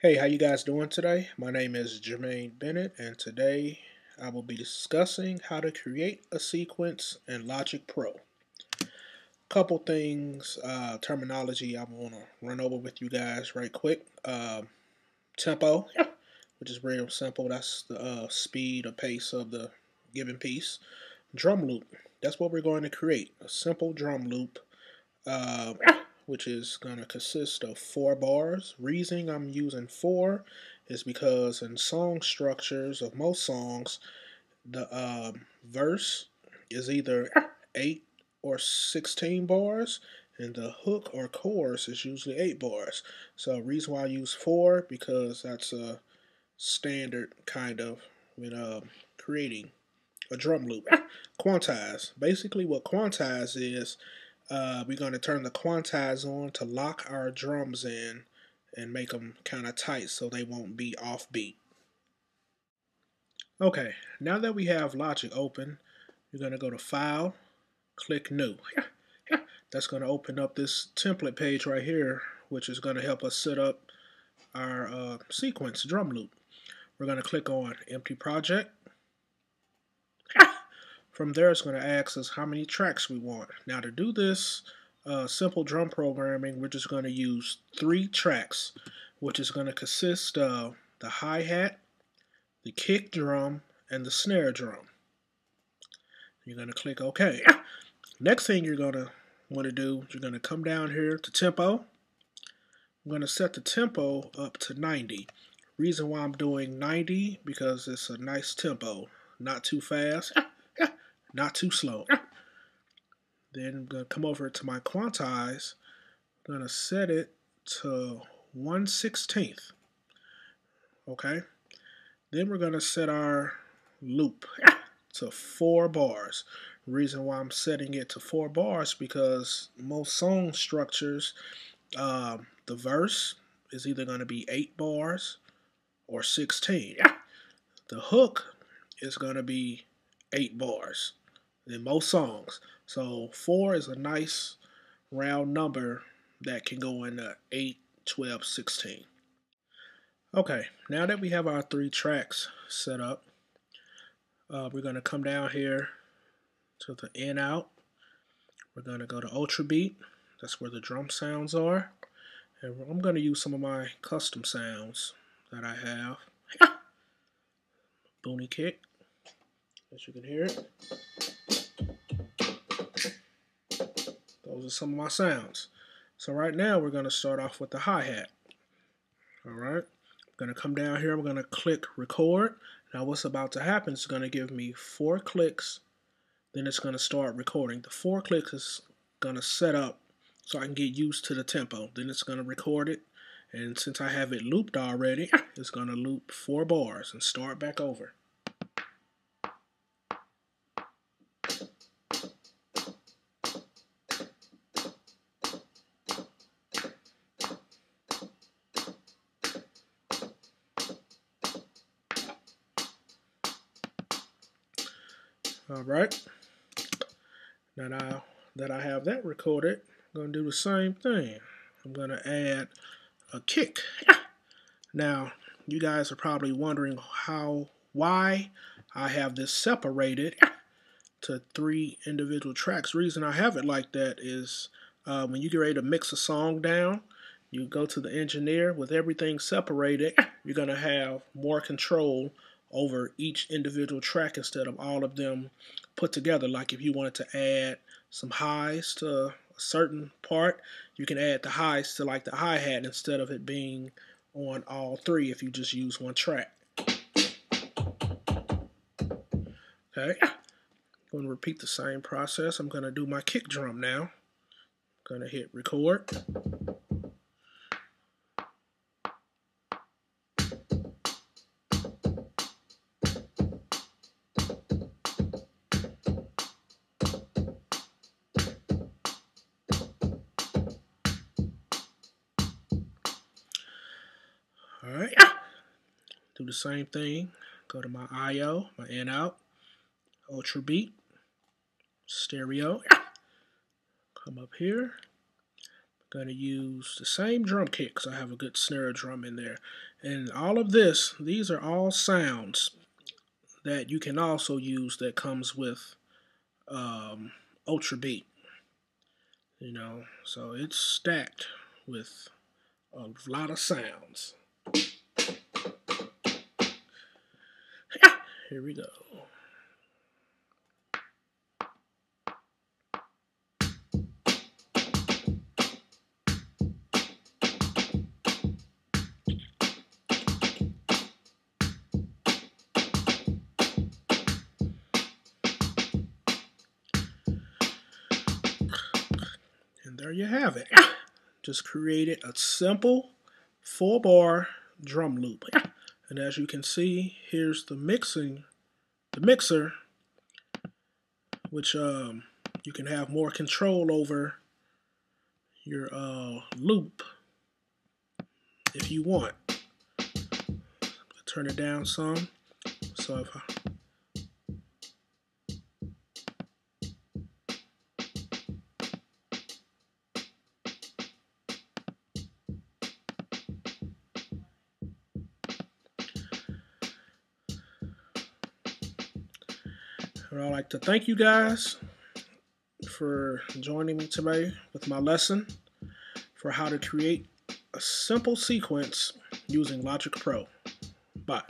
Hey, how you guys doing today? My name is Jermaine Bennett, and today I will be discussing how to create a sequence in Logic Pro. Couple things, terminology I want to run over with you guys right quick. Tempo, which is real simple. That's the speed or pace of the given piece. Drum loop. That's what we're going to create. A simple drum loop uh, which is going to consist of 4 bars. Reason I'm using 4 is because in song structures of most songs, the verse is either 8 or 16 bars, and the hook or chorus is usually 8 bars. So reason why I use 4 because that's a standard kind of when creating a drum loop. Quantize. Basically, what quantize is we're going to turn the quantize on to lock our drums in and make them kind of tight so they won't be offbeat. Okay, now that we have Logic open, you're going to go to File, click New. That's going to open up this template page right here, which is going to help us set up our sequence drum loop. We're going to click on Empty Project. From there, it's going to ask us how many tracks we want. Now, to do this simple drum programming, we're just going to use 3 tracks, which is going to consist of the hi-hat, the kick drum, and the snare drum. You're going to click OK. Next thing you're going to want to do, you're going to come down here to tempo. I'm going to set the tempo up to 90. Reason why I'm doing 90 because it's a nice tempo, not too fast, not too slow. Then I'm going to come over to my quantize. I'm going to set it to 1/16. Okay. Then we're going to set our loop to 4 bars. The reason why I'm setting it to 4 bars because most song structures, the verse is either going to be 8 bars or 16. The hook is going to be 8 bars in most songs. So 4 is a nice round number that can go into 8, 12, 16. Okay, now that we have our 3 tracks set up, we're going to come down here to the in out. We're going to go to Ultra Beat. That's where the drum sounds are. And I'm going to use some of my custom sounds that I have. Boonie kick, as you can hear it. Those are some of my sounds. So right now we're going to start off with the hi-hat. Alright, I'm going to come down here, I'm going to click record. Now what's about to happen is going to give me 4 clicks, then it's going to start recording. The 4 clicks is going to set up so I can get used to the tempo. Then it's going to record it, and since I have it looped already, it's going to loop 4 bars and start back over. Alright, now that I have that recorded, I'm going to do the same thing. I'm going to add a kick. Now, you guys are probably wondering why I have this separated to 3 individual tracks. The reason I have it like that is when you get ready to mix a song down, you go to the engineer with everything separated, you're going to have more control over each individual track instead of all of them put together. Like if you wanted to add some highs to a certain part, you can add the highs to like the hi-hat instead of it being on all 3 if you just use 1 track. Okay, I'm going to repeat the same process. I'm going to do my kick drum now. I'm going to hit record. Alright, do the same thing. Go to my I/O, my in out, Ultra Beat, stereo. Come up here, Going to use the same drum kit because I have a good snare drum in there. And all of this, these are all sounds that you can also use that comes with Ultra Beat. You know, so it's stacked with a lot of sounds. Here we go. And there you have it. Just created a simple 4-bar drum loop. And as you can see, here's the mixer, which you can have more control over your loop if you want. Turn it down some. So if I I'd like to thank you guys for joining me today with my lesson for how to create a simple sequence using Logic Pro. Bye.